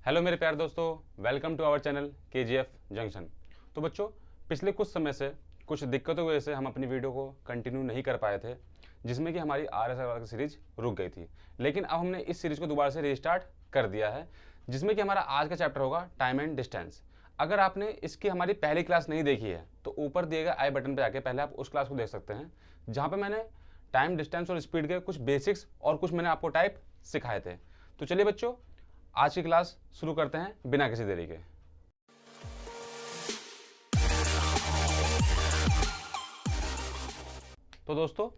Hello मेरे प्यारे दोस्तों, welcome to our channel KGF junction. तो बच्चों, पिछले कुछ समय से कुछ दिक्कतों की वजह से हम अपनी वीडियो को कंटिन्यू नहीं कर पाए थे, जिसमें कि हमारी RSR की सीरीज रुक गई थी। लेकिन अब हमने इस सीरीज को दोबारा से रीस्टार्ट कर दिया है, जिसमें कि हमारा आज का चैप्टर होगा टाइम एंड डिस्टेंस। अगर आपने इसकी हमारी पहली क्लास नहीं देखी है तो ऊपर दिए गए आई बटन पर जाके पहले आप उस क्लास को देख सकते हैं, जहाँ पर मैंने टाइम, डिस्टेंस और स्पीड के कुछ बेसिक्स और कुछ मैंने आपको टाइप सिखाए थे। तो चलिए बच्चों, आज की क्लास शुरू करते हैं बिना किसी देरी के। तो दोस्तों,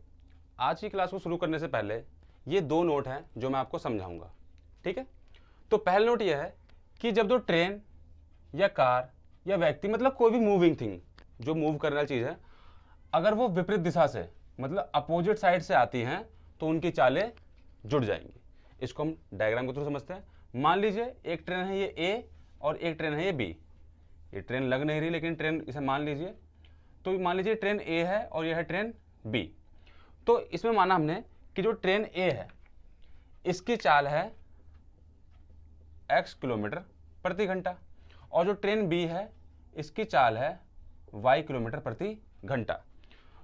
आज की क्लास को शुरू करने से पहले ये दो नोट हैं जो मैं आपको समझाऊंगा, ठीक है। तो पहला नोट यह है कि जब दो ट्रेन या कार या व्यक्ति, मतलब कोई भी मूविंग थिंग जो मूव करने वाली चीज़ है, अगर वो विपरीत दिशा से मतलब अपोजिट साइड से आती हैं तो उनकी चालें जुड़ जाएंगी। इसको हम डायग्राम के थ्रू समझते हैं। मान लीजिए एक ट्रेन है ये ए और एक ट्रेन है ये बी। ये ट्रेन लग नहीं रही लेकिन ट्रेन इसे मान लीजिए। तो मान लीजिए ट्रेन ए है और यह है ट्रेन बी। तो इसमें माना हमने कि जो ट्रेन ए है इसकी चाल है x किलोमीटर प्रति घंटा और जो ट्रेन बी है इसकी चाल है y किलोमीटर प्रति घंटा।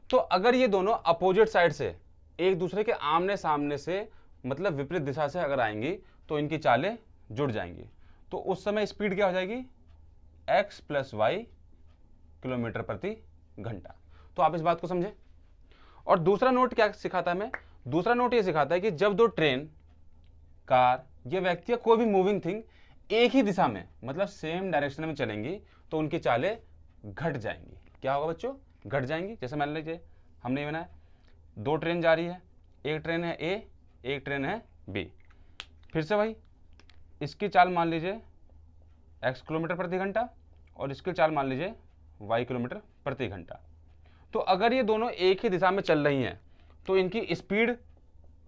तो अगर ये दोनों अपोजिट साइड से एक दूसरे के आमने सामने से मतलब विपरीत दिशा से अगर आएंगी तो इनकी चालें जुड़ जाएंगी। तो उस समय स्पीड क्या हो जाएगी, x + y किलोमीटर प्रति घंटा। तो आप इस बात को समझें। और दूसरा नोट क्या सिखाता है हमें, दूसरा नोट ये सिखाता है कि जब दो ट्रेन, कार या व्यक्ति या कोई भी मूविंग थिंग एक ही दिशा में मतलब सेम डायरेक्शन में चलेंगी तो उनकी चालें घट जाएंगी। क्या होगा बच्चों, घट जाएंगी। जैसे मान लीजिए हमने ये बनाया, दो ट्रेन जा रही है, एक ट्रेन है ए, एक ट्रेन है बी। फिर से भाई इसकी चाल मान लीजिए x किलोमीटर प्रति घंटा और इसकी चाल मान लीजिए y किलोमीटर प्रति घंटा। तो अगर ये दोनों एक ही दिशा में चल रही हैं तो इनकी स्पीड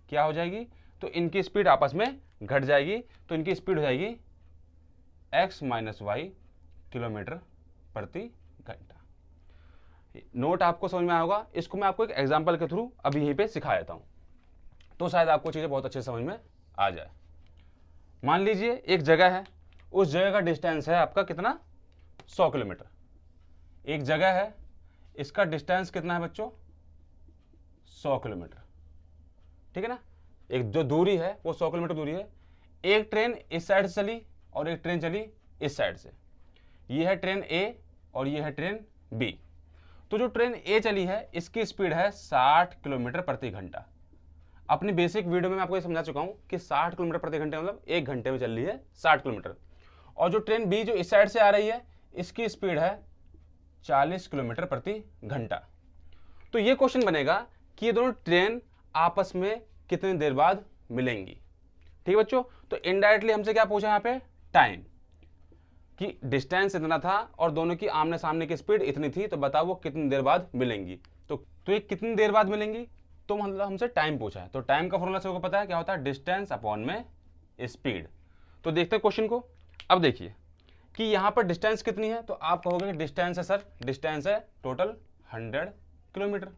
क्या हो जाएगी, तो इनकी स्पीड आपस में घट जाएगी। तो इनकी स्पीड हो जाएगी x - y किलोमीटर प्रति घंटा। नोट आपको समझ में आया होगा। इसको मैं आपको एक एग्जाम्पल के थ्रू अभी यहीं पे सिखा देता हूँ, तो शायद आपको चीज़ें बहुत अच्छे समझ में आ जाए। मान लीजिए एक जगह है, उस जगह का डिस्टेंस है आपका कितना, 100 किलोमीटर। एक जगह है, इसका डिस्टेंस कितना है बच्चों, 100 किलोमीटर, ठीक है ना। एक जो दूरी है वो 100 किलोमीटर दूरी है। एक ट्रेन इस साइड से चली और एक ट्रेन चली इस साइड से। ये है ट्रेन ए और ये है ट्रेन बी। तो जो ट्रेन ए चली है इसकी स्पीड है 60 किलोमीटर प्रति घंटा। अपनी बेसिक वीडियो में मैं आपको ये समझा चुका हूं कि 60 किलोमीटर प्रति घंटे मतलब एक घंटे में चल रही है 60 किलोमीटर। और जो ट्रेन बी जो इस साइड से आ रही है इसकी स्पीड है 40 किलोमीटर प्रति घंटा। तो ये क्वेश्चन बनेगा कि ये दोनों ट्रेन आपस में कितनी देर बाद मिलेंगी, ठीक है बच्चों। तो इनडायरेक्टली हमसे क्या पूछा यहाँ पे, टाइम, कि डिस्टेंस इतना था और दोनों की आमने सामने की स्पीड इतनी थी, तो बताओ वो कितनी देर बाद मिलेंगी। तो ये कितनी देर बाद मिलेंगी, तो मतलब हमसे टाइम पूछा है। तो टाइम का फॉर्मूला सबको पता है क्या होता है, डिस्टेंस अपॉन में स्पीड। तो देखते हैं क्वेश्चन को। अब देखिए कि यहाँ पर डिस्टेंस कितनी है, तो आप कहोगे डिस्टेंस है सर, डिस्टेंस है टोटल 100 किलोमीटर।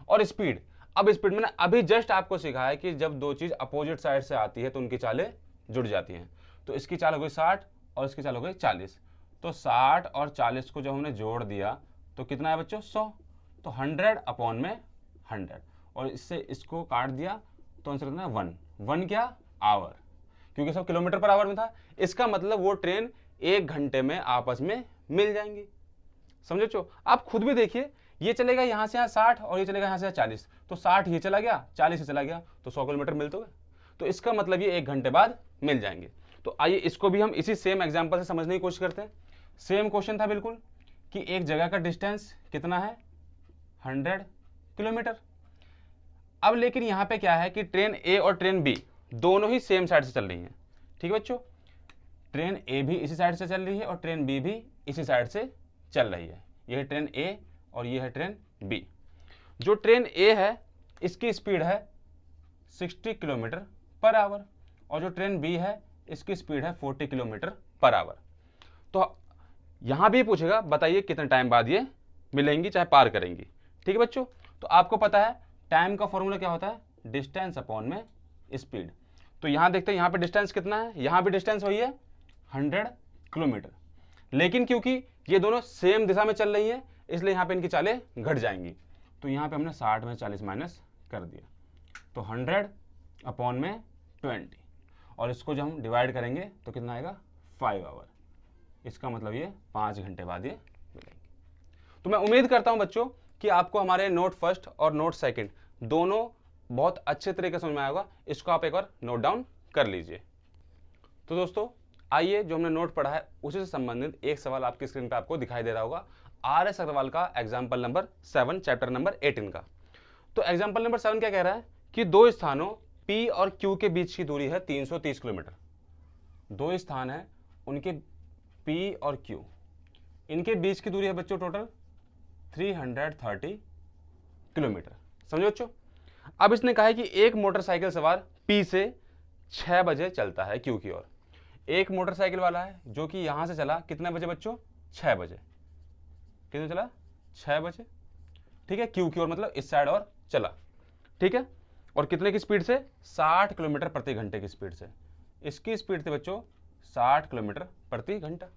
और स्पीड, अब स्पीड मैंने अभी जस्ट आपको सिखाया है कि जब दो चीज अपोजिट साइड से आती है तो उनकी चालें जुड़ जाती हैं। तो इसकी चाल हो गई 60 और इसकी चाल हो गई 40। तो 60 और 40 को जब हमने जोड़ दिया तो कितना है बच्चों, 100। तो 100 अपॉन में 100 और इससे इसको काट दिया तो आंसर कितना है 1। 1 क्या, आवर, क्योंकि सब किलोमीटर पर आवर में था। इसका मतलब वो ट्रेन एक घंटे में आपस में मिल जाएंगी। समझे बच्चों। आप खुद भी देखिए, ये चलेगा यहाँ से यहाँ 60 और ये चलेगा यहाँ से 40। तो 60 ये चला गया, 40 ये चला गया, तो 100 किलोमीटर मिल तो गए। तो इसका मतलब ये एक घंटे बाद मिल जाएंगे। तो आइए इसको भी हम इसी सेम एग्जाम्पल से समझने की कोशिश करते हैं। सेम क्वेश्चन था बिल्कुल कि एक जगह का डिस्टेंस कितना है, 100 किलोमीटर। अब लेकिन यहाँ पे क्या है कि ट्रेन ए और ट्रेन बी दोनों ही सेम साइड से चल रही हैं, ठीक है बच्चों। ट्रेन ए भी इसी साइड से चल रही है और ट्रेन बी भी इसी साइड से चल रही है। यह है ट्रेन ए और ये है ट्रेन बी। जो ट्रेन ए है इसकी स्पीड है 60 किलोमीटर पर आवर और जो ट्रेन बी है इसकी स्पीड है 40 किलोमीटर पर आवर। तो यहां भी पूछेगा बताइए कितने टाइम बाद ये मिलेंगी चाहे पार करेंगी, ठीक है बच्चों। तो आपको पता है टाइम का फॉर्मूला क्या होता है, डिस्टेंस अपॉन में स्पीड। तो यहां देखते हैं यहाँ पे डिस्टेंस कितना है, यहाँ भी डिस्टेंस वही है 100 किलोमीटर। लेकिन क्योंकि ये दोनों सेम दिशा में चल रही हैं इसलिए यहाँ पे इनकी चालें घट जाएंगी। तो यहाँ पे हमने 60 में 40 माइनस कर दिया, तो 100 अपॉन में 20, और इसको जब हम डिवाइड करेंगे तो कितना आएगा 5 आवर। इसका मतलब ये 5 घंटे बाद ये मिलेंगे। तो मैं उम्मीद करता हूँ बच्चों कि आपको हमारे नोट फर्स्ट और नोट सेकंड दोनों बहुत अच्छे तरीके से समझ में आया होगा। इसको आप एक बार नोट डाउन कर लीजिए। तो दोस्तों आइए, जो हमने नोट पढ़ा है उसी से संबंधित एक सवाल आपकी स्क्रीन पे आपको दिखाई दे रहा होगा, RS अग्रवाल का एग्जाम्पल नंबर 7 चैप्टर नंबर 18 का। तो एग्जाम्पल नंबर 7 क्या कह रहा है कि दो स्थानों P और Q के बीच की दूरी है 330 किलोमीटर। दो स्थान है, उनके P और Q, इनके बीच की दूरी है बच्चों टोटल 330 किलोमीटर। समझो बच्चों। अब इसने कहा है कि एक मोटरसाइकिल सवार P से 6 बजे चलता है Q की ओर। एक मोटरसाइकिल वाला है जो कि यहां से चला कितने बजे बच्चों, 6 बजे। कितने चला, 6 बजे, ठीक है। Q की ओर मतलब इस साइड और चला, ठीक है। और कितने की स्पीड से, 60 किलोमीटर प्रति घंटे की स्पीड से। इसकी स्पीड थी बच्चों 60 किलोमीटर प्रति घंटा।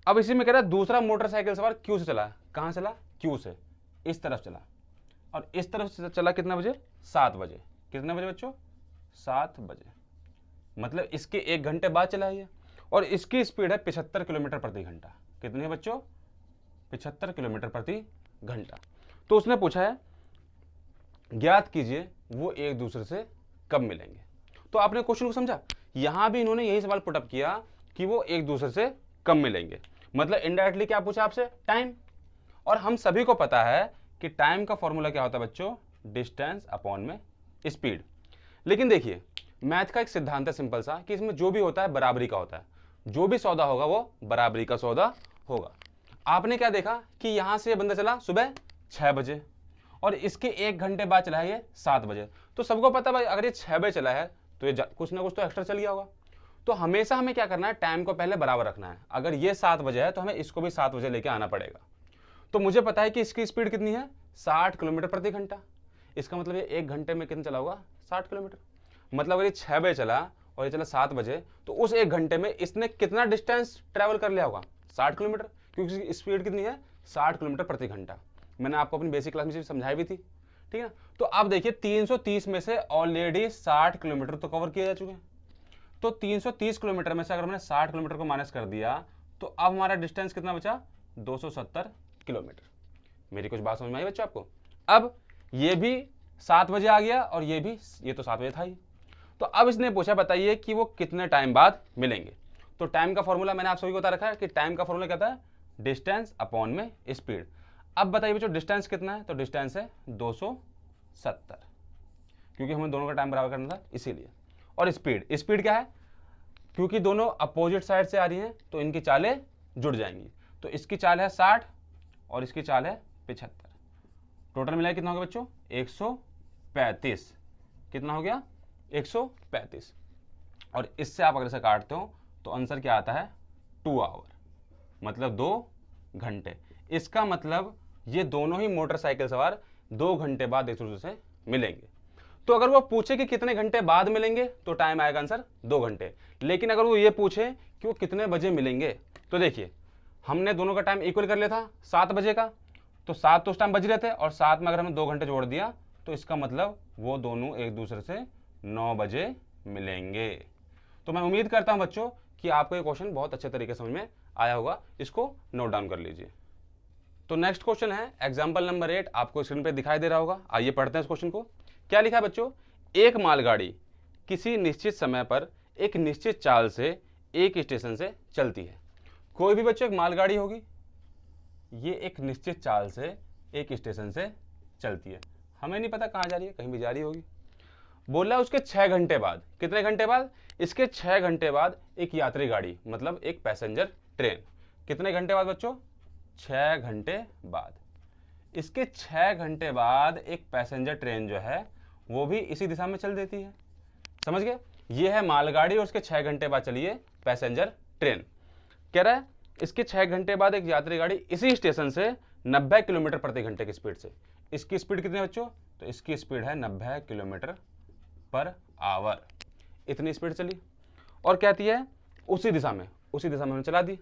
अब इसी में कह रहा है दूसरा मोटरसाइकिल सवार Q से चला। कहां चला, Q से इस तरफ चला, और इस तरफ से चला कितना बजे, 7 बजे। कितने बजे बच्चों, 7 बजे। मतलब इसके 1 घंटे बाद चला है, और इसकी स्पीड है 75 किलोमीटर प्रति घंटा। कितनी है बच्चों, 75 किलोमीटर प्रति घंटा। तो उसने पूछा है ज्ञात कीजिए वो एक दूसरे से कब मिलेंगे। तो आपने क्वेश्चन को समझा, यहां भी इन्होंने यही सवाल पुटअप किया कि वो एक दूसरे से कब मिलेंगे। मतलब इनडायरेक्टली क्या पूछा आपसे, टाइम। और हम सभी को पता है कि टाइम का फॉर्मूला क्या होता है बच्चों, डिस्टेंस अपॉन में स्पीड। लेकिन देखिए मैथ का एक सिद्धांत है सिंपल सा कि इसमें जो भी होता है बराबरी का होता है। जो भी सौदा होगा वो बराबरी का सौदा होगा। आपने क्या देखा कि यहां से ये बंदा चला सुबह 6 बजे, और इसके 1 घंटे बाद चला है ये 7 बजे। तो सबको पता भाई अगर ये 6 बजे चला है तो ये कुछ ना कुछ तो एक्स्ट्रा चल गया होगा। तो हमेशा हमें क्या करना है, टाइम को पहले बराबर रखना है। अगर ये 7 बजे है तो हमें इसको भी 7 बजे लेके आना पड़ेगा। तो मुझे पता है कि इसकी स्पीड कितनी है, 60 किलोमीटर प्रति घंटा। इसका मतलब ये 1 घंटे में कितना चला होगा, 60 किलोमीटर। मतलब अगर ये 6 बजे चला और ये चला 7 बजे, तो उस 1 घंटे में इसने कितना डिस्टेंस ट्रेवल कर लिया होगा, 60 किलोमीटर, क्योंकि इसकी स्पीड कितनी है, 60 किलोमीटर प्रति घंटा। मैंने आपको अपनी बेसिक क्लास में समझाई भी थी, ठीक है। तो आप देखिए 330 में से ऑलरेडी 60 किलोमीटर तो कवर किए जा चुके हैं। तो 330 किलोमीटर में से अगर मैंने 60 किलोमीटर को माइनस कर दिया तो अब हमारा डिस्टेंस कितना बचा, 270 किलोमीटर। मेरी कुछ बात समझ में आई बच्चों आपको। अब ये भी 7 बजे आ गया और ये भी, ये तो 7 बजे था ही। तो अब इसने पूछा बताइए कि वो कितने टाइम बाद मिलेंगे। तो टाइम का फॉर्मूला मैंने आप सभी को बता रखा है कि टाइम का फॉर्मूला क्या है, डिस्टेंस अपॉन में स्पीड। अब बताइए बच्चों डिस्टेंस कितना है, तो डिस्टेंस है 270, क्योंकि हमें दोनों का टाइम बराबर करना था इसीलिए। और स्पीड, स्पीड क्या है, क्योंकि दोनों अपोजिट साइड से आ रही हैं तो इनकी चालें जुड़ जाएंगी। तो इसकी चाल है 60 और इसकी चाल है 75। टोटल मिलाए कितना हो गया बच्चों, 135। कितना हो गया, 135। और इससे आप अगर इसे काटते हो तो आंसर क्या आता है, 2 आवर, मतलब 2 घंटे। इसका मतलब ये दोनों ही मोटरसाइकिल सवार 2 घंटे बाद एक दूसरे से मिलेंगे। तो अगर वो पूछे कि कितने घंटे बाद मिलेंगे तो टाइम आएगा आंसर 2 घंटे। लेकिन अगर वो ये पूछे कि वो कितने बजे मिलेंगे, तो देखिए हमने दोनों का टाइम इक्वल कर लिया था 7 बजे का, तो 7 तो उस टाइम बज रहे थे, और 7 में अगर हमने 2 घंटे जोड़ दिया तो इसका मतलब वो दोनों एक दूसरे से 9 बजे मिलेंगे। तो मैं उम्मीद करता हूं बच्चों कि आपको ये क्वेश्चन बहुत अच्छे तरीके से समझ में आया होगा। इसको नोट डाउन कर लीजिए। तो नेक्स्ट क्वेश्चन है एग्जाम्पल नंबर 8, आपको स्क्रीन पे दिखाई दे रहा होगा। आइए पढ़ते हैं इस क्वेश्चन को। क्या लिखा है बच्चों, एक मालगाड़ी किसी निश्चित समय पर एक निश्चित चाल से एक स्टेशन से चलती है। कोई भी बच्चों एक मालगाड़ी होगी, ये एक निश्चित चाल से एक स्टेशन से चलती है। हमें नहीं पता कहां जा रही है, कहीं भी जा रही होगी। बोल रहा है उसके 6 घंटे बाद, कितने घंटे बाद, इसके 6 घंटे बाद एक यात्री गाड़ी मतलब एक पैसेंजर ट्रेन, कितने घंटे बाद बच्चों, 6 घंटे बाद। इसके 6 घंटे बाद एक पैसेंजर ट्रेन जो है वो भी इसी दिशा में चल देती है। समझ गए, ये है मालगाड़ी और उसके 6 घंटे बाद चलिए पैसेंजर ट्रेन। कह रहा है इसके 6 घंटे बाद एक यात्री गाड़ी इसी स्टेशन से 90 किलोमीटर प्रति घंटे की स्पीड से। इसकी स्पीड कितनी है बच्चों, तो इसकी स्पीड है 90 किलोमीटर पर आवर। इतनी स्पीड चली और कहती है उसी दिशा में हमने चला दी।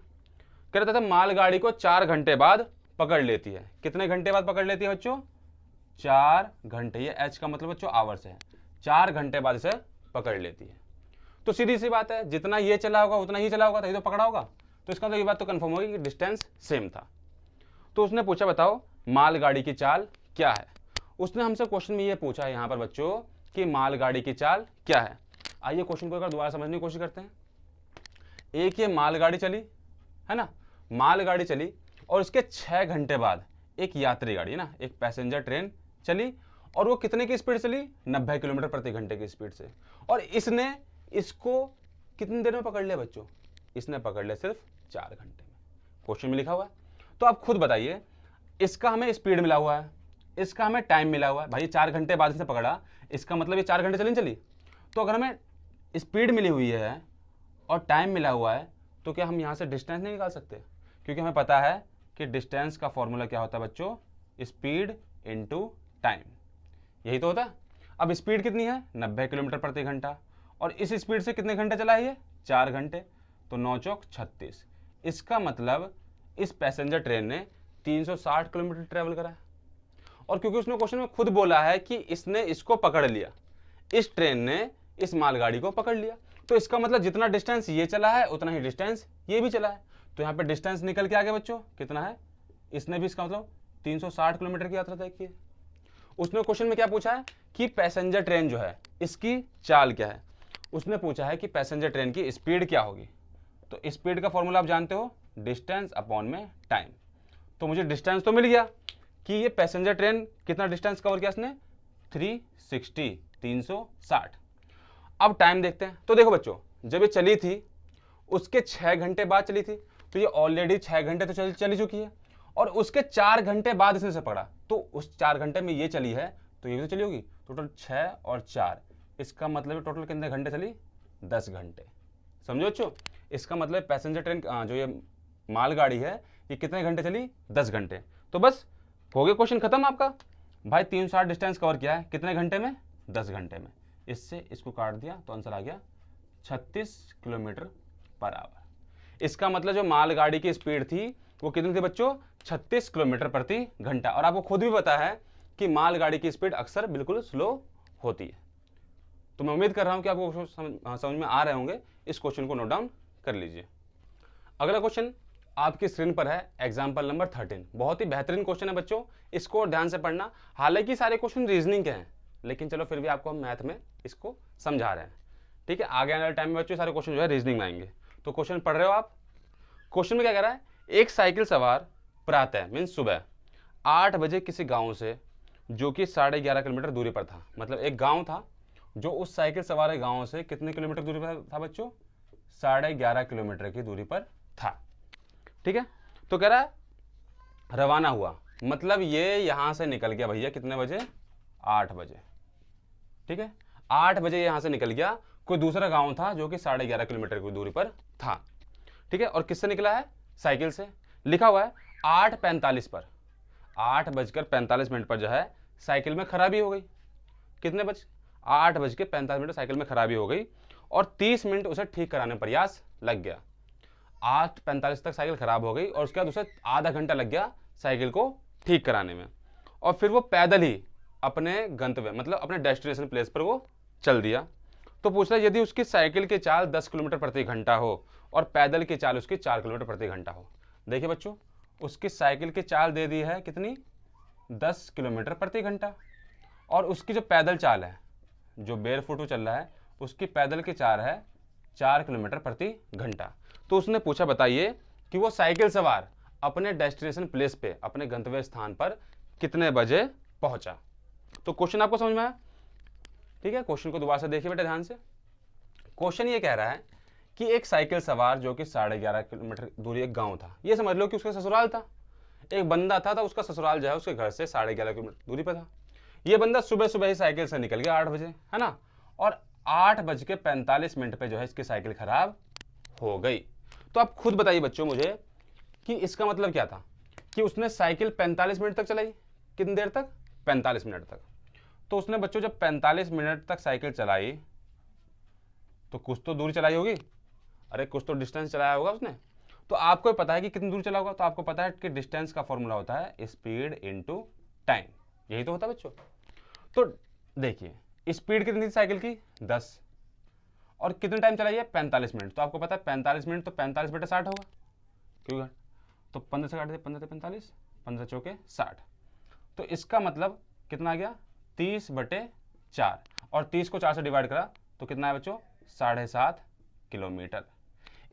कह रहा था मालगाड़ी को 4 घंटे बाद पकड़ लेती है। कितने घंटे बाद पकड़ लेती है बच्चों? 4 घंटे। ये एच का मतलब बच्चों आवर से है। 4 घंटे बाद इसे पकड़ लेती है। तो सीधी सी बात है, जितना ये चला होगा उतना ही चला होगा, तभी तो पकड़ा होगा। तो इसका मतलब ये बात तो कंफर्म होगी कि डिस्टेंस सेम था। तो उसने पूछा बताओ मालगाड़ी की चाल क्या है। उसने हमसे क्वेश्चन में ये पूछा यहाँ पर बच्चों कि मालगाड़ी की चाल क्या है। आइए क्वेश्चन को एक बार दोबारा समझने की कोशिश करते हैं। एक ये मालगाड़ी चली है ना, मालगाड़ी चली और उसके 6 घंटे बाद एक यात्री गाड़ी है ना, एक पैसेंजर ट्रेन चली और वो कितने की स्पीड चली? 90 किलोमीटर प्रति घंटे की स्पीड से। और इसने इसको कितनी देर में पकड़ लिया बच्चों? इसने पकड़ लिया सिर्फ 4 घंटे में। क्वेश्चन में लिखा हुआ है। तो आप खुद बताइए, इसका हमें स्पीड मिला हुआ है, इसका हमें टाइम मिला हुआ है। भाई 4 घंटे बाद इसने पकड़ा, इसका मतलब ये 4 घंटे चली नहीं चली? तो अगर हमें स्पीड मिली हुई है और टाइम मिला हुआ है तो क्या हम यहाँ से डिस्टेंस नहीं निकाल सकते? क्योंकि हमें पता है कि डिस्टेंस का फॉर्मूला क्या होता है बच्चों? Speed into time. यही तो होता है। अब स्पीड कितनी है? 90 किलोमीटर प्रति घंटा। और इस स्पीड से कितने घंटे चला है ये? 4 घंटे। तो 9 चौक 36। इसका मतलब इस पैसेंजर ट्रेन ने 360 किलोमीटर ट्रेवल करा है। और क्योंकि उसने क्वेश्चन में खुद बोला है कि इसने इसको पकड़ लिया, इस ट्रेन ने इस मालगाड़ी को पकड़ लिया, तो इसका मतलब जितना डिस्टेंस ये चला है उतना ही डिस्टेंस ये भी चला है। तो यहाँ पे डिस्टेंस निकल के आ गया बच्चों, कितना है? इसने भी इसका मतलब 360 किलोमीटर की यात्रा तय की है। उसने क्वेश्चन में क्या पूछा है कि पैसेंजर ट्रेन जो है इसकी चाल क्या है। उसने पूछा है कि पैसेंजर ट्रेन की स्पीड क्या होगी। तो स्पीड का फॉर्मूला आप जानते हो, डिस्टेंस अपॉन में टाइम। तो मुझे डिस्टेंस तो मिल गया कि ये पैसेंजर ट्रेन कितना डिस्टेंस कवर किया इसने? 360। अब टाइम देखते हैं। तो देखो बच्चों, जब ये चली थी उसके 6 घंटे बाद चली थी, तो ये ऑलरेडी 6 घंटे तो चली चुकी है। और उसके 4 घंटे बाद इसने से पकड़ा, तो उस 4 घंटे में ये चली है तो ये भी तो चली होगी। टोटल 6 और 4, इसका मतलब टोटल कितने घंटे चली? 10 घंटे। समझो बच्चों, इसका मतलब पैसेंजर ट्रेन जो ये मालगाड़ी है ये कितने घंटे चली? 10 घंटे। तो बस हो गया क्वेश्चन खत्म आपका। भाई 360 डिस्टेंस कवर किया है कितने घंटे में? 10 घंटे में। इससे इसको काट दिया तो आंसर आ गया 36 किलोमीटर पर आवर। इसका मतलब जो मालगाड़ी की स्पीड थी वो कितनी थी बच्चों? 36 किलोमीटर प्रति घंटा। और आपको खुद भी पता है कि मालगाड़ी की स्पीड अक्सर बिल्कुल स्लो होती है। तो मैं उम्मीद कर रहा हूं कि आपको समझ में आ रहे होंगे। इस क्वेश्चन को नोट डाउन कर लीजिए। अगला क्वेश्चन आपकी स्क्रीन पर है, एग्जाम्पल नंबर 13। बहुत ही बेहतरीन क्वेश्चन है बच्चों, इसको और ध्यान से पढ़ना। हालांकि सारे क्वेश्चन रीजनिंग के हैं, लेकिन चलो फिर भी आपको हम मैथ में इसको समझा रहे हैं। ठीक है, आगे आने वाले टाइम में बच्चों सारे क्वेश्चन जो है रीजनिंग में आएंगे। तो क्वेश्चन पढ़ रहे हो आप? क्वेश्चन में क्या कह रहा है? एक साइकिल सवार प्रातः मीन सुबह 8 बजे किसी गांव से, जो कि 11.5 किलोमीटर दूरी पर था। मतलब एक गांव था जो उस साइकिल सवार गांव से कितने किलोमीटर दूरी पर था बच्चों? 11.5 किलोमीटर की दूरी पर था। ठीक है, तो कह रहा है रवाना हुआ, मतलब ये यहां से निकल गया भैया कितने बजे? 8 बजे। ठीक है, 8 बजे यहां से निकल गया। कोई दूसरा गांव था जो कि 11.5 किलोमीटर की दूरी पर था। ठीक है, और किससे निकला है? साइकिल से। लिखा हुआ है 8:45 पर, 8:45 पर जो है साइकिल में खराबी हो गई। कितने बजे? 8:45 साइकिल में खराबी हो गई और 30 मिनट उसे ठीक कराने में प्रयास लग गया। 8:45 तक साइकिल खराब हो गई और उसके बाद उसे आधा घंटा लग गया साइकिल को ठीक कराने में। और फिर वो पैदल ही अपने गंतव्य मतलब अपने डेस्टिनेशन प्लेस पर वो चल दिया। तो पूछ रहा है यदि उसकी साइकिल की चाल 10 किलोमीटर प्रति घंटा हो और पैदल की चाल उसकी 4 किलोमीटर प्रति घंटा हो। देखिए बच्चों, उसकी साइकिल की चाल दे दी है कितनी? 10 किलोमीटर प्रति घंटा। और उसकी जो पैदल चाल है, जो बेयर फुट चल रहा है, उसकी पैदल की चाल है 4 किलोमीटर प्रति घंटा। तो उसने पूछा बताइए कि वो साइकिल सवार अपने डेस्टिनेशन प्लेस पे, अपने गंतव्य स्थान पर कितने बजे पहुंचा। तो क्वेश्चन आपको समझ में आया? ठीक है, क्वेश्चन को दोबारा से देखिए बेटा ध्यान से। क्वेश्चन ये कह रहा है कि एक साइकिल सवार जो कि 11.5 किलोमीटर दूरी एक गांव था, ये समझ लो कि उसका ससुराल था। एक बंदा था, उसका ससुराल जो है उसके घर से 11.5 किलोमीटर दूरी पर था। ये बंदा सुबह सुबह ही साइकिल से निकल गया 8 बजे, है ना, और 8:45 पे जो है इसकी साइकिल खराब हो गई। तो आप खुद बताइए बच्चों मुझे कि इसका मतलब क्या था कि उसने साइकिल 45 मिनट तक चलाई। कितनी देर तक? 45 मिनट तक। तो उसने बच्चों जब 45 मिनट तक साइकिल चलाई तो कुछ तो दूरी चलाई होगी। अरे कुछ तो डिस्टेंस चलाया होगा उसने, तो आपको पता है कि कितनी दूर चला होगा, तो आपको पता है कि डिस्टेंस का फॉर्मूला होता है स्पीड इनटू टाइम, यही तो होता है बच्चों। तो देखिए स्पीड कितनी थी साइकिल की 10, और कितने टाइम चलाई है 45 मिनट, तो आपको पता है 45 मिनट तो 45/60 होगा, क्यों, तो 15 से काट दे, 15 से 45, 15 चौके 60, तो इसका मतलब कितना आ गया 30/4, और 30 को 4 से डिवाइड करा तो कितना है बच्चों 7.5 किलोमीटर।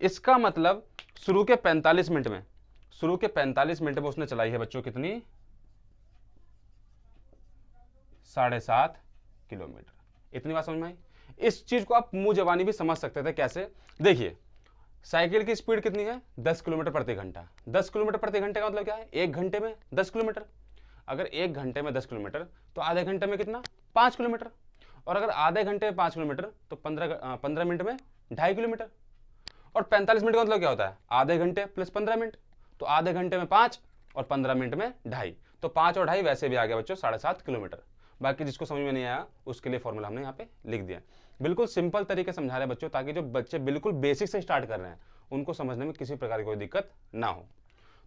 इसका मतलब शुरू के 45 मिनट में, शुरू के 45 मिनट में उसने चलाई है बच्चों कितनी 7.5 किलोमीटर। इतनी बात समझ में आई। इस चीज को आप मुंह जबानी भी समझ सकते थे, कैसे, देखिए साइकिल की स्पीड कितनी है 10 किलोमीटर प्रति घंटा, 10 किलोमीटर प्रति घंटे का मतलब क्या है, एक घंटे में 10 किलोमीटर, अगर एक घंटे में 10 किलोमीटर तो आधे घंटे में कितना 5 किलोमीटर, और अगर आधे घंटे में 5 किलोमीटर तो 15 मिनट में 2.5 किलोमीटर, और 45 मिनट का मतलब क्या होता है आधे घंटे प्लस 15 मिनट, तो आधे घंटे में 5 और 15 मिनट में 2.5, तो 5 और 2.5 वैसे भी आ गया बच्चों 7.5 किलोमीटर। बाकी जिसको समझ में नहीं आया उसके लिए फॉर्मूला हमने यहाँ पे लिख दिया। बिल्कुल सिंपल तरीके समझा रहे बच्चों, ताकि जो बच्चे बिल्कुल बेसिक से स्टार्ट कर रहे हैं उनको समझने में किसी प्रकार की कोई दिक्कत ना हो।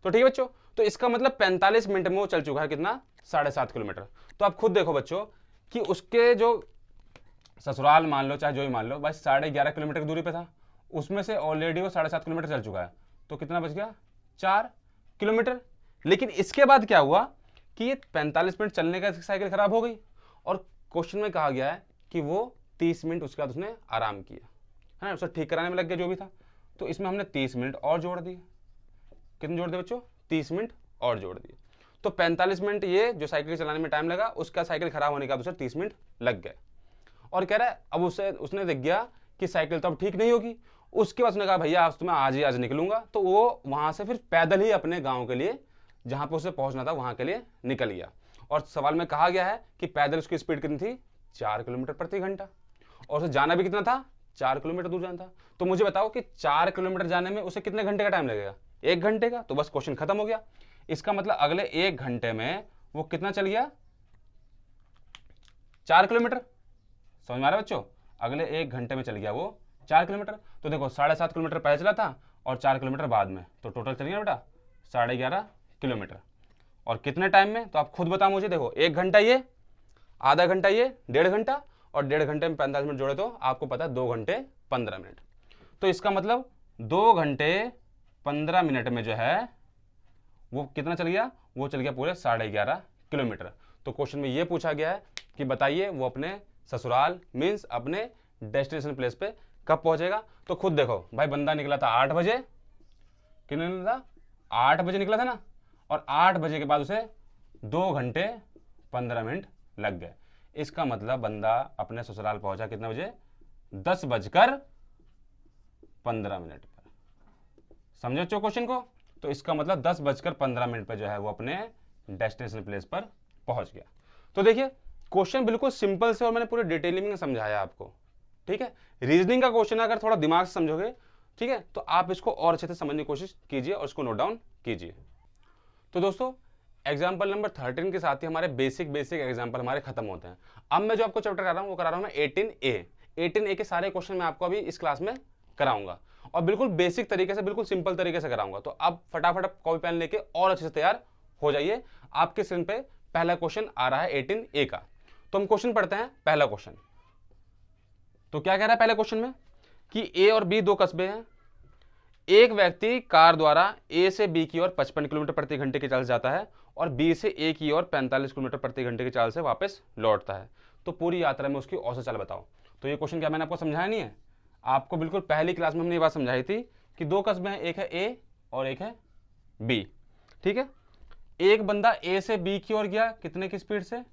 तो ठीक है बच्चों, तो इसका मतलब 45 मिनट में वो चल चुका है कितना 7.5 किलोमीटर। तो आप खुद देखो बच्चों कि उसके जो ससुराल मान लो चाहे जो ही मान लो भाई 11.5 किलोमीटर की दूरी पे था, उसमें से ऑलरेडी वो 7.5 किलोमीटर चल चुका है, तो कितना बच गया 4 किलोमीटर। लेकिन इसके बाद क्या हुआ कि ये 45 मिनट चलने का साइकिल खराब हो गई, और क्वेश्चन में कहा गया है कि वो 30 मिनट उसके बाद उसने आराम किया है ना, उसे ठीक कराने में लग गया जो भी था, तो इसमें हमने 30 मिनट और जोड़ दिए। कितने जोड़ दिए बच्चों 30 मिनट और जोड़ दिए, तो 45 मिनट ये जो साइकिल चलाने में टाइम लगा, उसका साइकिल खराब होने का दूसरा 30 मिनट लग गए। और कह रहा है अब उसने देख गया कि साइकिल तो अब ठीक नहीं होगी, उसके बाद उसने कहा भैया आज तो मैं आज निकलूंगा, तो वो वहां से फिर पैदल ही अपने गांव के लिए जहां पर उसे पहुंचना था वहां के लिए निकल गया। और सवाल में कहा गया है कि पैदल उसकी स्पीड कितनी थी 4 किलोमीटर प्रति घंटा, और उसे जाना भी कितना था 4 किलोमीटर दूर जाना था। तो मुझे बताओ कि 4 किलोमीटर जाने में उसे कितने घंटे का टाइम लगेगा, 1 घंटे का, तो बस क्वेश्चन खत्म हो गया। इसका मतलब अगले 1 घंटे में वो कितना चल गया 4 किलोमीटर। समझ में आ रहा है बच्चों, अगले 1 घंटे में चल गया वो 4 किलोमीटर। तो देखो 7.5 किलोमीटर पहले चला था और 4 किलोमीटर बाद में, तो टोटल चल गया बेटा 11.5 किलोमीटर। और कितने टाइम में, तो आप खुद बताओ मुझे, देखो 1 घंटा ये, आधा घंटा ये, 1.5 घंटा, और 1.5 घंटे में 45 मिनट जोड़े तो आपको पता है 2 घंटे 15 मिनट। तो इसका मतलब 2 घंटे 15 मिनट में जो है वो कितना चल गया, वो चल गया पूरे 11.5 किलोमीटर। तो क्वेश्चन में ये पूछा गया है कि बताइए वो अपने ससुराल मीन्स अपने डेस्टिनेशन प्लेस पे कब पहुंचेगा। तो खुद देखो भाई, बंदा निकला था 8 बजे, कितने निकला था 8 बजे निकला था ना, और 8 बजे के बाद उसे 2 घंटे 15 मिनट लग गए। इसका मतलब बंदा अपने ससुराल पहुंचा कितने बजे 10:15 पर। समझो क्वेश्चन को, तो इसका मतलब 10:15 पर जो है वो अपने डेस्टिनेशन प्लेस पर पहुंच गया। तो देखिए क्वेश्चन बिल्कुल सिंपल से और मैंने पूरे डिटेलिंग में समझाया आपको, ठीक है। रीजनिंग का क्वेश्चन अगर थोड़ा दिमाग से समझोगे, ठीक है, तो आप इसको और अच्छे से समझने की कोशिश कीजिए और इसको नोट डाउन कीजिए। तो दोस्तों एग्जाम्पल नंबर 13 के साथ ही हमारे बेसिक एग्जाम्पल हमारे खत्म होते हैं। अब मैं जो आपको चैप्टर करा रहा हूँ वो करा रहा हूँ मैं 18A के सारे क्वेश्चन मैं आपको अभी इस क्लास में कराऊंगा, और बिल्कुल बेसिक तरीके से, बिल्कुल सिंपल तरीके से कराऊंगा। तो आप फटाफट कॉपी पेन लेके और अच्छे से तैयार हो जाइए। आपके स्क्रीन पे पहला क्वेश्चन आ रहा है 18A का। तो हम क्वेश्चन पढ़ते हैं। पहला क्वेश्चन तो क्या कह रहा है पहले क्वेश्चन में कि ए और बी 2 कस्बे हैं। एक व्यक्ति कार द्वारा ए से बी की ओर 55 किलोमीटर प्रति घंटे की चाल से जाता है और बी से ए की ओर 45 किलोमीटर प्रति घंटे की चाल से वापस लौटता है। तो पूरी यात्रा में उसकी औसत चाल बताओ। तो ये क्वेश्चन क्या मैंने आपको समझाया नहीं है, आपको बिल्कुल पहली क्लास में हमने ये बात समझाई थी कि 2 कस्बे हैं, एक है ए और एक है बी, ठीक है। एक बंदा ए से बी की ओर गया कितने की स्पीड से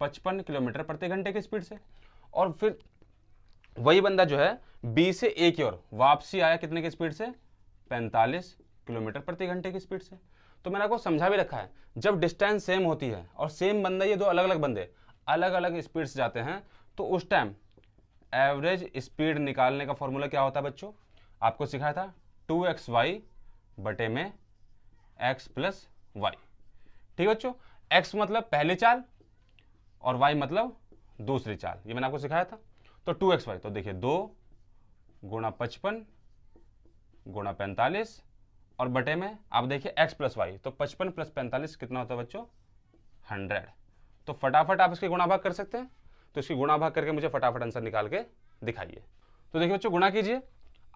55 किलोमीटर प्रति घंटे की स्पीड से, और फिर वही बंदा जो है बी से ए की ओर वापसी आया कितने की स्पीड से 45 किलोमीटर प्रति घंटे की स्पीड से। तो मैंने आपको समझा भी रखा है, जब डिस्टेंस सेम होती है और सेम बंदा, ये 2 अलग अलग बंदे अलग अलग स्पीड से जाते हैं, तो उस टाइम एवरेज स्पीड निकालने का फॉर्मूला क्या होता है बच्चों, आपको सिखाया था 2xy बटे में x प्लस वाई। ठीक है बच्चों, x मतलब पहली चाल और y मतलब दूसरी चाल, ये मैंने आपको सिखाया था। तो 2xy, तो देखिए 2 गुणा 55 गुणा 45 और बटे में आप देखिए x प्लस वाई, तो 55 प्लस 45 कितना होता है बच्चों 100। तो फटाफट आप इसके गुणा भाग कर सकते हैं, तो इसकी गुणा भाग करके मुझे फटाफट आंसर निकाल के दिखाइए। तो देखिए बच्चों गुणा कीजिए,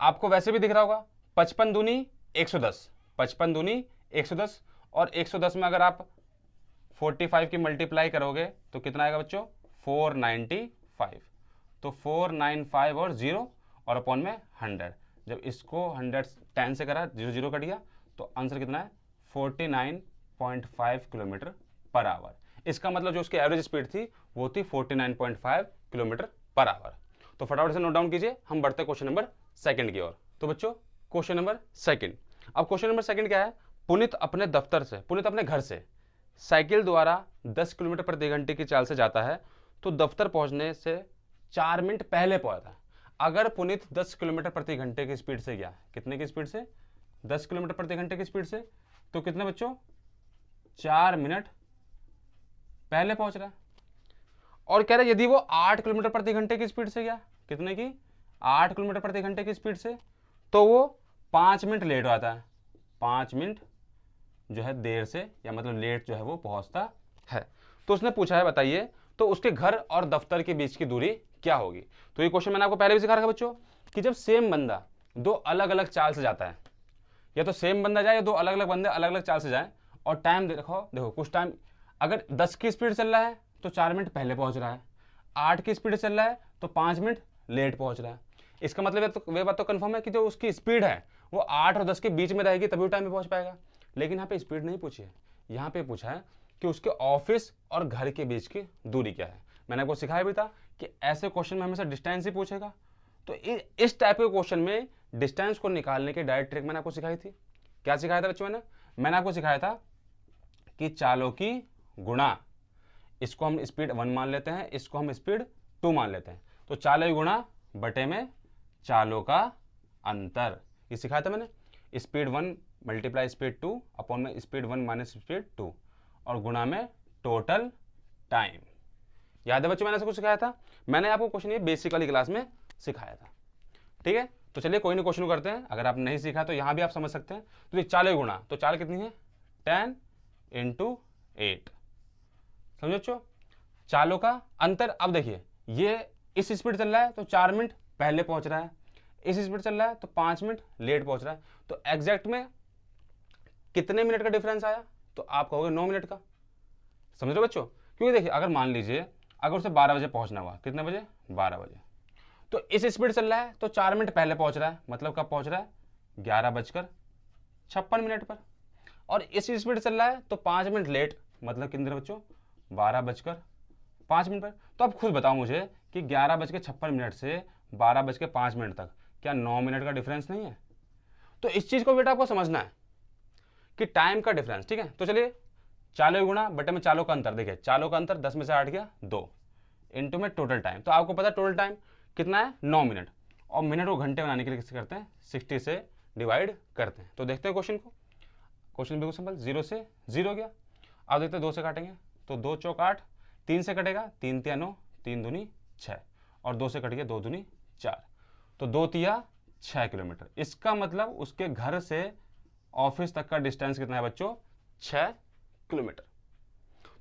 आपको वैसे भी दिख रहा होगा 55 दूनी 110, 55 दूनी 110 और 110 में अगर आप 45 की मल्टीप्लाई करोगे तो कितना आएगा बच्चों 495। तो 495 और 0 और अपॉन में 100, जब इसको 110 से करा 0 0 कट गया, तो आंसर कितना है 49.5 किलोमीटर पर आवर। इसका मतलब जो उसकी एवरेज स्पीड थी वो थी 49.5 किलोमीटर पर आवर। तो फटाफट से नोट डाउन कीजिए, हम बढ़ते हैं क्वेश्चन नंबर सेकंड की ओर। तो बच्चों क्वेश्चन नंबर सेकंड, अब क्वेश्चन नंबर सेकंड क्या है, पुनीत अपने दफ्तर से, पुनीत अपने घर से साइकिल द्वारा 10 किलोमीटर प्रति घंटे की चाल से जाता है, तो दफ्तर पहुंचने से 4 मिनट पहले पहुंचा। अगर पुनीत 10 किलोमीटर प्रति घंटे की स्पीड से गया, कितने की स्पीड से 10 किलोमीटर प्रति घंटे की स्पीड से, तो कितने बच्चों 4 मिनट पहले पहुंच रहा है। और कह रहा है यदि वो 8 किलोमीटर प्रति घंटे की स्पीड से गया, कितने की 8 किलोमीटर प्रति घंटे की स्पीड से, तो वो 5 मिनट लेट आता है, 5 मिनट जो है देर से या मतलब लेट जो है वो पहुंचता है। तो उसने पूछा है बताइए तो उसके घर और दफ्तर के बीच की दूरी क्या होगी। तो ये क्वेश्चन मैंने आपको पहले भी सिखा रखा बच्चों कि जब सेम बंदा दो अलग अलग चाल से जाता है, या तो सेम बंदा जाए या दो अलग अलग बंदे अलग अलग चाल से जाए, और टाइम देखो कुछ टाइम अगर 10 की स्पीड चल रहा है तो 4 मिनट पहले पहुंच रहा है, 8 की स्पीड चल रहा है तो 5 मिनट लेट पहुंच रहा है। इसका मतलब वे बात तो कंफर्म है कि जो उसकी स्पीड है वो 8 और 10 के बीच में रहेगी तभी टाइम पे पहुंच पाएगा। लेकिन यहाँ पे स्पीड नहीं पूछी है, यहाँ पे पूछा है कि उसके ऑफिस और घर के बीच की दूरी क्या है। मैंने आपको सिखाया भी था कि ऐसे क्वेश्चन में हमेशा डिस्टेंस ही पूछेगा। तो इस टाइप के क्वेश्चन में डिस्टेंस को निकालने की डायरेक्ट ट्रिक मैंने आपको सिखाई थी। क्या सिखाया था बच्चों मैंने आपको सिखाया था कि चालों की गुणा, इसको हम स्पीड 1 मान लेते हैं, इसको हम स्पीड 2 मान लेते हैं, तो चालों की गुणा बटे में चालों का अंतर, ये सिखाया था मैंने। स्पीड 1 मल्टीप्लाई स्पीड 2 अपॉन में स्पीड 1 माइनस स्पीड 2 और गुणा में टोटल टाइम। याद है बच्चों मैंने कुछ सिखाया था, मैंने आपको क्वेश्चन ये बेसिक वाली क्लास में सिखाया था। ठीक है, तो चलिए कोई नहीं क्वेश्चन करते हैं, अगर आप नहीं सीखा तो यहाँ भी आप समझ सकते हैं। तो ये चालों गुणा, तो चाल कितनी है 10 × 8, समझो बच्चों। चालों का अंतर, अब देखिए ये इस स्पीड चल रहा है तो 4 मिनट पहले पहुंच रहा है, इस स्पीड चल रहा है तो 5 मिनट लेट पहुंच रहा है। तो एग्जैक्ट में कितने मिनट का डिफरेंस आया, तो आप कहोगे 9 मिनट का। समझ रहे हो बच्चों, क्योंकि देखिए अगर मान लीजिए अगर उसे 12 बजे पहुंचना हुआ, कितने बजे 12 बजे, तो इस स्पीड चल रहा है तो 4 मिनट पहले पहुंच रहा है, मतलब कब पहुंच रहा है 11:56 पर। और इस स्पीड चल रहा है तो 5 मिनट लेट, मतलब कितने बच्चों 12:05 पर। तो अब खुद बताओ मुझे कि 11:56 से 12:05 तक क्या 9 मिनट का डिफरेंस नहीं है। तो इस चीज को बेटा आपको समझना है कि टाइम का डिफरेंस। ठीक है, तो चलिए चालों गुणा बटे में चालों का अंतर, देखिए चालों का अंतर 10 में से 8 गया 2 इंटू में टोटल टाइम। तो आपको पता है टोटल टाइम कितना है 9 मिनट, और मिनट को घंटे बनाने के लिए किससे करते हैं 60 से डिवाइड करते हैं। तो देखते हैं क्वेश्चन को, क्वेश्चन बिल्कुल सिंपल, 0 से 0 गया। अब देखते हैं 2 से काटेंगे, तो 2 चौक 8, 3 से कटेगा 3 तिया 9, 3 दूनी 6 और 2 से कट गया 2 दूनी 4, तो 2 तिया 6 किलोमीटर। इसका मतलब उसके घर से ऑफिस तक का डिस्टेंस कितना है बच्चों 6 किलोमीटर।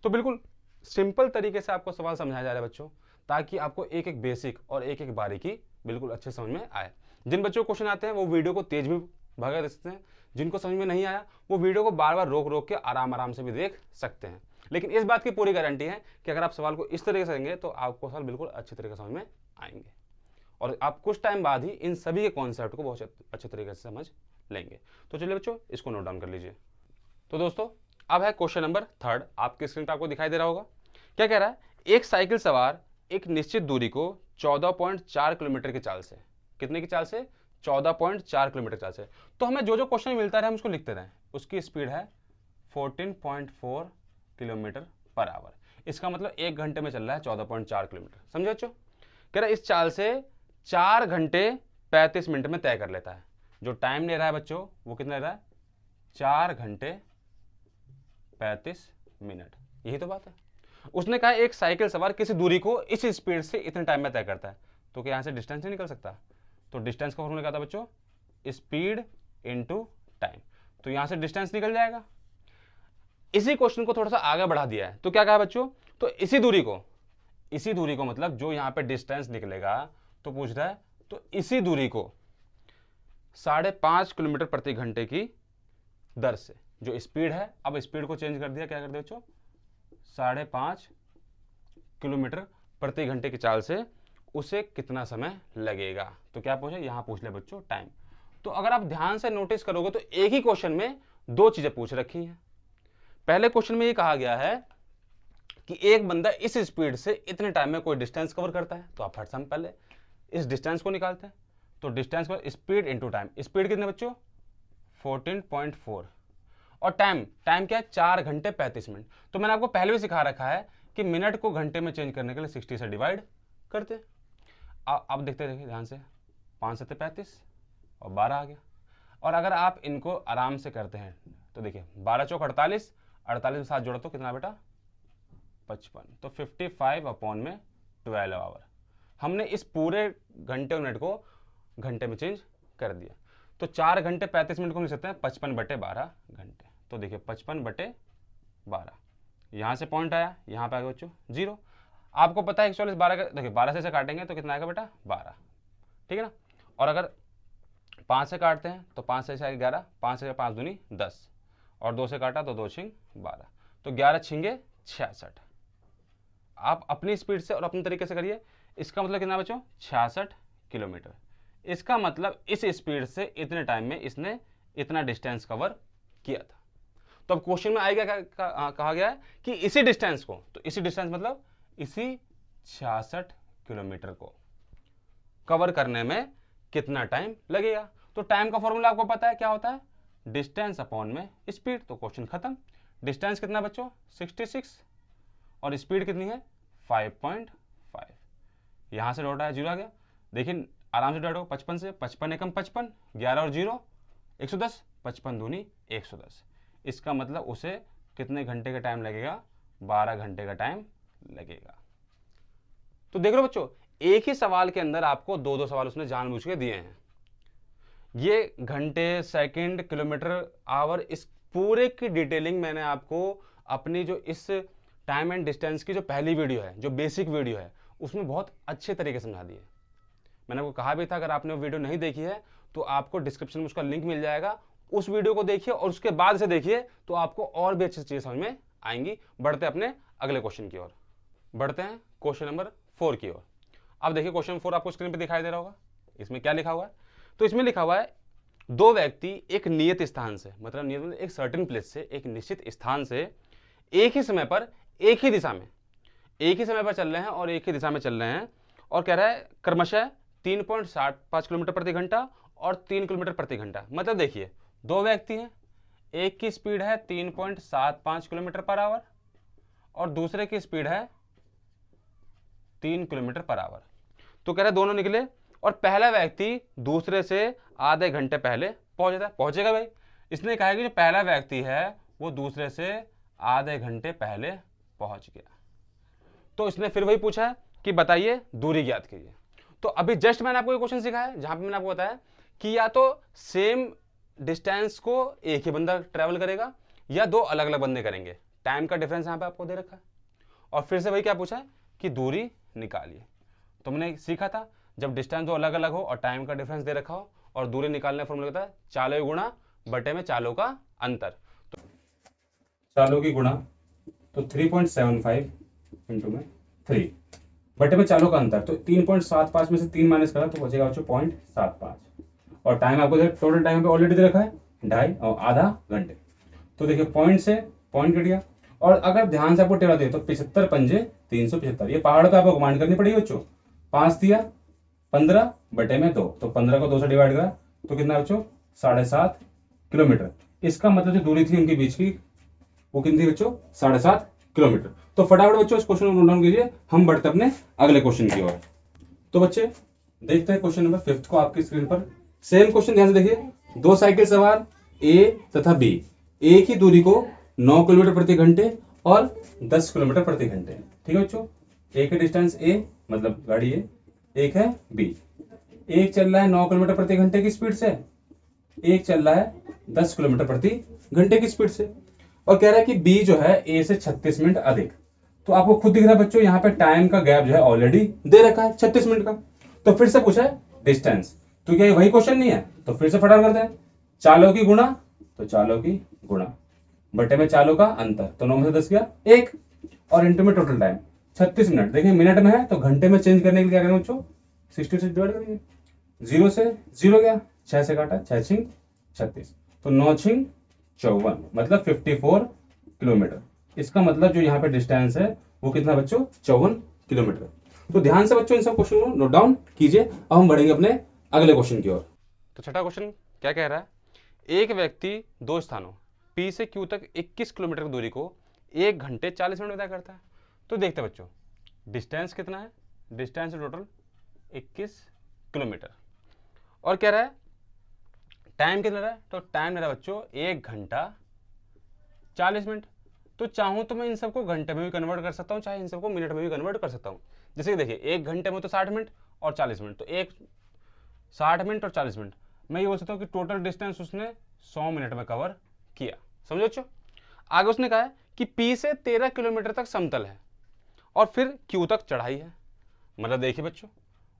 तो बिल्कुल सिंपल तरीके से आपको सवाल समझाया जा रहा है बच्चों, ताकि आपको एक एक बेसिक और एक एक बारीकी बिल्कुल अच्छे समझ में आए। जिन बच्चों को क्वेश्चन आते हैं वो वीडियो को तेज भी भगा दे सकते हैं, जिनको समझ में नहीं आया वो वीडियो को बार बार रोक रोक के आराम आराम से भी देख सकते हैं। लेकिन इस बात की पूरी गारंटी है कि अगर आप सवाल को इस तरीके से करेंगे तो आपको सवाल बिल्कुल अच्छे तरीके से समझ में आएंगे, और आप कुछ टाइम बाद ही इन सभी के कॉन्सेप्ट को बहुत अच्छे तरीके से समझ लेंगे। तो चलिए बच्चों इसको नोट डाउन कर लीजिए। तो दोस्तों अब है क्वेश्चन नंबर 3, आपकी स्क्रीन पर आपको दिखाई दे रहा होगा। क्या कह रहा है, एक साइकिल सवार एक निश्चित दूरी को 14.4 किलोमीटर की चाल से, कितने की चाल से 14.4 किलोमीटर चाल से, तो हमें जो जो क्वेश्चन मिलता रहे हम उसको लिखते रहें। उसकी स्पीड है 14.4 किलोमीटर पर आवर, इसका मतलब 1 घंटे में चल रहा है 14.4 किलोमीटर। समझे बच्चों, कह रहा है इस चाल से 4 घंटे 35 मिनट में तय कर लेता है। जो टाइम ले रहा है बच्चों वो कितना ले रहा है 4 घंटे 35 मिनट, यही तो बात है। उसने कहा एक साइकिल सवार किसी दूरी को इस स्पीड से इतने टाइम में तय करता है, तो क्या यहां से डिस्टेंस नहीं निकल सकता। तो डिस्टेंस का फॉर्मूला क्या था बच्चों, स्पीड इंटू टाइम। तो यहां से डिस्टेंस निकल जाएगा। इसी क्वेश्चन को थोड़ा सा आगे बढ़ा दिया है, तो क्या कहा बच्चों, तो इसी दूरी को मतलब जो यहां पे डिस्टेंस निकलेगा, तो पूछ रहा है तो इसी दूरी को 5.5 किलोमीटर प्रति घंटे की दर से, जो स्पीड है, अब स्पीड को चेंज कर दिया, क्या कर दिया बच्चों, 5.5 किलोमीटर प्रति घंटे की चाल से उसे कितना समय लगेगा। तो क्या पूछे, यहां पूछ ले बच्चों टाइम। तो अगर आप ध्यान से नोटिस करोगे तो एक ही क्वेश्चन में दो चीजें पूछ रखी हैं। पहले क्वेश्चन में ये कहा गया है कि एक बंदा इस स्पीड से इतने टाइम में कोई डिस्टेंस कवर करता है, तो आप फट से पहले इस डिस्टेंस को निकालते हैं। तो डिस्टेंस को स्पीड इंटू टाइम, स्पीड कितने बच्चों 14.4 और टाइम क्या है 4 घंटे 35 मिनट। तो मैंने आपको पहले भी सिखा रखा है कि मिनट को घंटे में चेंज करने के लिए 60 से डिवाइड करते। अब देखते देखिए ध्यान से, 5 से 35 और 12 आ गया। और अगर आप इनको आराम से करते हैं तो देखिए 12 चौक 48, 48 में 7 जोड़ो तो कितना बेटा 55, तो 55 अपॉन में 12 आवर। हमने इस पूरे घंटे मिनट को घंटे में चेंज कर दिया। तो 4 घंटे 35 मिनट को लिख सकते हैं 55/12 घंटे। तो देखिए 55/12, यहां से पॉइंट आया, यहां पे आ गया बच्चों 0। आपको पता है 140 12 का, देखिए 12 से काटेंगे तो कितना आएगा बेटा 12, ठीक है ना। और अगर 5 से काटते हैं तो 5 से 11, 5 से 5 दूनी 10 और 2 से काटा तो 2 छिंग 12, तो 11 छिंगे 66। आप अपनी स्पीड से और अपने तरीके से करिए। इसका मतलब कितना बच्चों 66 किलोमीटर। इसका मतलब इस स्पीड से इतने टाइम में इसने इतना डिस्टेंस कवर किया था। तो अब क्वेश्चन में आएगा कहा गया है कि इसी डिस्टेंस को, तो इसी डिस्टेंस मतलब इसी 66 किलोमीटर को कवर करने में कितना टाइम लगेगा। तो टाइम का फॉर्मूला आपको पता है क्या होता है, डिस्टेंस अपॉन में स्पीड। तो क्वेश्चन खत्म। डिस्टेंस कितना बच्चों 66 और स्पीड कितनी है 5.5। यहां से डॉट आया 0 आ गया। देखिए आराम से डॉट हो 55 से, 55 एकम 55, 11 और 0 110, 55 दूनी 110। इसका मतलब उसे कितने घंटे का टाइम लगेगा, 12 घंटे का टाइम लगेगा। तो देख लो बच्चों, एक ही सवाल के अंदर आपको दो दो सवाल उसने जानबूझ के दिए हैं। ये घंटे, सेकंड, किलोमीटर, आवर, इस पूरे की डिटेलिंग मैंने आपको अपनी जो इस टाइम एंड डिस्टेंस की जो पहली वीडियो है, जो बेसिक वीडियो है, उसमें बहुत अच्छे तरीके से समझा दी है। मैंने आपको कहा भी था अगर आपने वो वीडियो नहीं देखी है तो आपको डिस्क्रिप्शन में उसका लिंक मिल जाएगा, उस वीडियो को देखिए और उसके बाद से देखिए, तो आपको और भी अच्छी चीजें समझ में आएंगी। बढ़ते अपने अगले क्वेश्चन की ओर, बढ़ते हैं क्वेश्चन नंबर 4 की ओर। अब देखिए क्वेश्चन 4 आपको स्क्रीन पे दिखाई दे रहा होगा। इसमें क्या लिखा हुआ है, तो इसमें लिखा हुआ है दो व्यक्ति एक नियत स्थान से, मतलब नियत एक सर्टेन प्लेस से, एक निश्चित स्थान से एक ही समय पर एक ही दिशा में, एक ही समय पर चल रहे हैं और एक ही दिशा में चल रहे हैं। और कह रहा है क्रमशः 3.75 किलोमीटर प्रति घंटा और 3 किलोमीटर प्रति घंटा। मतलब देखिए दो व्यक्ति हैं, एक की स्पीड है 3.75 किलोमीटर पर आवर और दूसरे की स्पीड है 3 किलोमीटर पर आवर। तो कह रहे दोनों निकले और पहला व्यक्ति दूसरे से आधे घंटे पहले पहुंच जाता है। पहुंचेगा भाई, इसने कहा कि जो पहला व्यक्ति है वो दूसरे से आधे घंटे पहले पहुंच गया। तो इसने फिर वही पूछा है कि बताइए दूरी ज्ञात कीजिए। तो अभी जस्ट मैंने आपको ये क्वेश्चन सिखाया है जहां पे मैंने आपको बताया कि या तो सेम डिस्टेंस को एक ही बंदा ट्रेवल करेगा या दो अलग अलग बंदे करेंगे। टाइम का डिफरेंस यहां पे आपको दे रखा है और फिर से वही क्या पूछा है कि दूरी निकालिए। तो मैंने सीखा था जब डिस्टेंस दो अलग अलग हो और टाइम का डिफरेंस दे रखा हो और दूरी निकालने फॉर्मूला होता है चालों गुणा बटे में चालों का अंतर। तो चालों की गुणा तो 3.75 इंटू में 3 बटे में चालों का अंतर। तो 3.75 में से 3 माइनस करा तो बचेगा बच्चों 0.75 और टाइम आपको टोटल टाइम पे ऑलरेडी दे रखा है 2.5 और आधा घंटे। तो देखिए पॉइंट से पॉइंट कट गया और अगर ध्यान से आपको टेबल दे तो 75 पंजे 375। ये पहाड़ का आपको कमांड करनी पड़ेगी बच्चों। 5 दिया 15 बटे में 2, तो 15 को 2 से डिवाइड करा तो कितना बच्चों 7.5 किलोमीटर। इसका मतलब जो दूरी थी उनके बीच की वो कितनी थी बच्चों 7.5 किलोमीटर। तो फटाफट बच्चों इस क्वेश्चन को नोट डाउन कीजिए, हम बढ़ते अपने अगले क्वेश्चन की ओर। तो बच्चे देखते हैं क्वेश्चन नंबर 5 को आपकी स्क्रीन पर। सेम क्वेश्चन ध्यान से देखिए, दो साइकिल सवार ए तथा बी एक ही दूरी को 9 किलोमीटर प्रति घंटे और 10 किलोमीटर प्रति घंटे, ठीक है बच्चों। एक है डिस्टेंस ए मतलब गाड़ी ए, एक है बी। एक चल रहा है 9 किलोमीटर प्रति घंटे की स्पीड से एक चल रहा है 10 किलोमीटर प्रति घंटे की स्पीड से, और कह रहा है कि बी जो है ए से 36 मिनट अधिक। तो आपको खुद दिख रहा है बच्चों, यहाँ पे टाइम का गैप जो है ऑलरेडी दे रखा है 36 मिनट का। तो फिर से पूछा है डिस्टेंस, तो क्या ये वही क्वेश्चन नहीं है? तो फिर से फटाफट करते हैं, चालों की गुणा, तो चालों की गुणा बटे में चालों का अंतर, तो 9 में से 10 गया 1, और इंटू में टोटल टाइम 36 मिनट। देखिए मिनट में है तो घंटे में चेंज करने के लिए क्या करेंगे बच्चों, 60 से डिवाइड करेंगे, 0 से 0 गया, 6 से काटा, 6 छिंग 36, तो 9 छिंग 54, मतलब 54 किलोमीटर। इसका मतलब जो यहाँ पे डिस्टेंस है वो कितना बच्चों, 54 किलोमीटर। तो ध्यान से बच्चों इन सब क्वेश्चन को नोट डाउन कीजिए। अब हम बढ़ेंगे अपने अगले क्वेश्चन की ओर। तो छठा क्वेश्चन क्या कह रहा है, एक व्यक्ति दो स्थानों P से Q तक 21 किलोमीटर की दूरी को 1 घंटे 40 मिनट में तय करता है। तो देखते हैं बच्चों डिस्टेंस कितना है, डिस्टेंस टोटल 21 किलोमीटर, और कह रहा है टाइम कितना रहा है, तो टाइम मेरा बच्चों 1 घंटा 40 मिनट। तो चाहूं तो मैं इन सबको घंटे में भी कन्वर्ट कर सकता हूं, चाहे इन सबको मिनट में भी कन्वर्ट कर सकता हूं। जैसे कि देखिए 1 घंटे में तो 60 मिनट और 40 मिनट, तो 60 मिनट और 40 मिनट, मैं ये बोल सकता हूँ कि टोटल डिस्टेंस उसने 100 मिनट में कवर किया। समझो बच्चों, आगे उसने कहा है कि P से 13 किलोमीटर तक समतल है और फिर Q तक चढ़ाई है। मतलब देखिए बच्चों,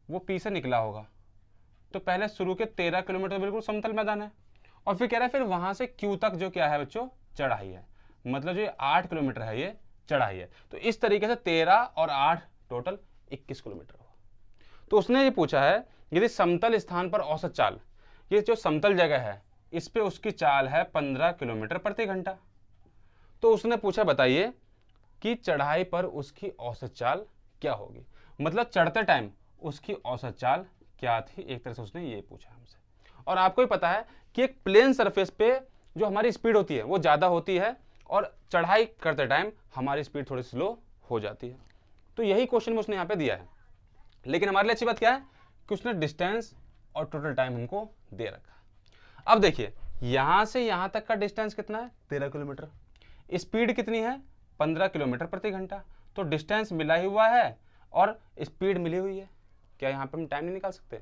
वो P से निकला होगा तो पहले शुरू के 13 किलोमीटर बिल्कुल समतल मैदान है, और फिर कह रहा है फिर वहां से Q तक जो क्या है बच्चों, चढ़ाई है। मतलब जो ये 8 किलोमीटर है ये चढ़ाई है। तो इस तरीके से 13 और 8 टोटल 21 किलोमीटर हुआ। तो उसने ये पूछा है यदि समतल स्थान पर औसत चाल, ये जो समतल जगह है इस पे उसकी चाल है 15 किलोमीटर प्रति घंटा। तो उसने पूछा बताइए कि चढ़ाई पर उसकी औसत चाल क्या होगी। मतलब चढ़ते टाइम उसकी औसत चाल क्या थी, एक तरह से उसने ये पूछा हमसे। और आपको ही पता है कि एक प्लेन सरफेस पे जो हमारी स्पीड होती है वो ज़्यादा होती है, और चढ़ाई करते टाइम हमारी स्पीड थोड़ी स्लो हो जाती है। तो यही क्वेश्चन उसने यहाँ पे दिया है। लेकिन हमारे लिए अच्छी बात क्या है कि उसने डिस्टेंस और टोटल टाइम हमको दे रखा है। अब देखिए यहां से यहां तक का डिस्टेंस कितना है, 13 किलोमीटर, स्पीड कितनी है 15 किलोमीटर प्रति घंटा। तो डिस्टेंस मिला ही हुआ है और स्पीड मिली हुई है, क्या यहाँ पे हम टाइम नहीं निकाल सकते?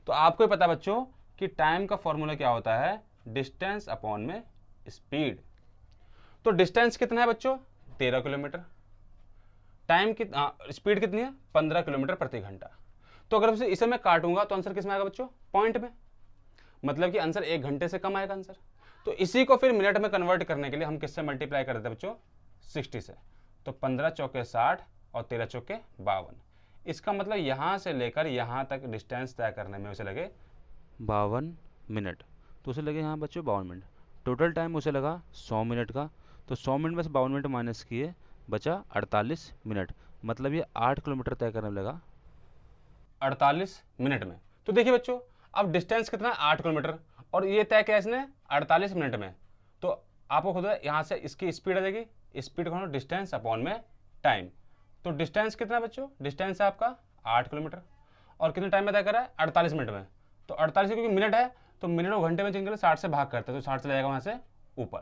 तो आपको ही पता बच्चों कि टाइम का फॉर्मूला क्या होता है, डिस्टेंस अपॉन में स्पीड। तो डिस्टेंस कितना है बच्चों 13 किलोमीटर, टाइम की स्पीड कितनी है 15 किलोमीटर प्रति घंटा। तो अगर इसे मैं काटूंगा तो आंसर किसमें आएगा बच्चों, पॉइंट में, मतलब कि आंसर 1 घंटे से कम आएगा आंसर। तो इसी को फिर मिनट में कन्वर्ट करने के लिए हम किससे मल्टीप्लाई कर देते हैं बच्चों, 60 से। तो 15 चौके 60 और 13 चौके 52। इसका मतलब यहां से लेकर यहां तक डिस्टेंस तय करने में उसे लगे 52 मिनट। तो उसे लगे यहाँ बच्चों 52 मिनट। टोटल टाइम उसे लगा 100 मिनट का। तो 100 मिनट में से 52 मिनट माइनस किए बचा 48 मिनट। मतलब ये 8 किलोमीटर तय करने में लगा 48 मिनट में। तो देखिए बच्चों अब डिस्टेंस कितना है 8 किलोमीटर, और ये तय किया इसने 48 मिनट में। तो आपको खुद यहाँ से इसकी स्पीड आ जाएगी, स्पीड को डिस्टेंस अपॉन में टाइम। तो डिस्टेंस कितना है बच्चों, डिस्टेंस है आपका 8 किलोमीटर, और कितने टाइम में तय करा है 48 मिनट में। तो 48 क्योंकि मिनट है तो मिनट को घंटे में चेंज करें 60 से भाग करते हैं, तो 60 से जाएगा वहां से ऊपर।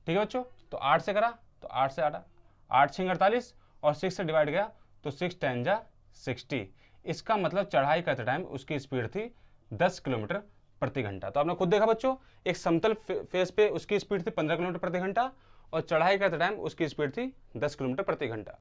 ठीक है बच्चों, तो 8 से करा तो 8 से 8 6 48 और 6 से डिवाइड गया तो 6 10 जा 60। इसका मतलब चढ़ाई करते टाइम उसकी स्पीड थी 10 किलोमीटर प्रति घंटा। तो आपने खुद देखा बच्चों, एक समतल फेस पे उसकी स्पीड थी 15 किलोमीटर प्रति घंटा, और चढ़ाई करते टाइम उसकी स्पीड थी 10 किलोमीटर प्रति घंटा।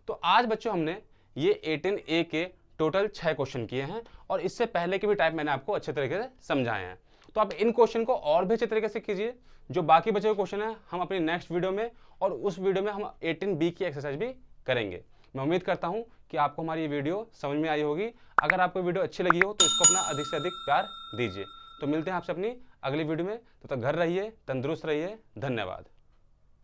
तो आज बच्चों हमने ये 18A के टोटल 6 क्वेश्चन किए हैं, और इससे पहले के भी टाइप मैंने आपको अच्छे तरीके से समझाए हैं। तो आप इन क्वेश्चन को और भी अच्छे तरीके से कीजिए। जो बाकी बचे हुए क्वेश्चन है हम अपनी नेक्स्ट वीडियो में, और उस वीडियो में हम 18B की एक्सरसाइज भी करेंगे। मैं उम्मीद करता हूं कि आपको हमारी ये वीडियो समझ में आई होगी। अगर आपको वीडियो अच्छी लगी हो तो इसको अपना अधिक से अधिक प्यार दीजिए। तो मिलते हैं आपसे अपनी अगली वीडियो में, तब तक घर रहिए, तंदुरुस्त रहिए, धन्यवाद।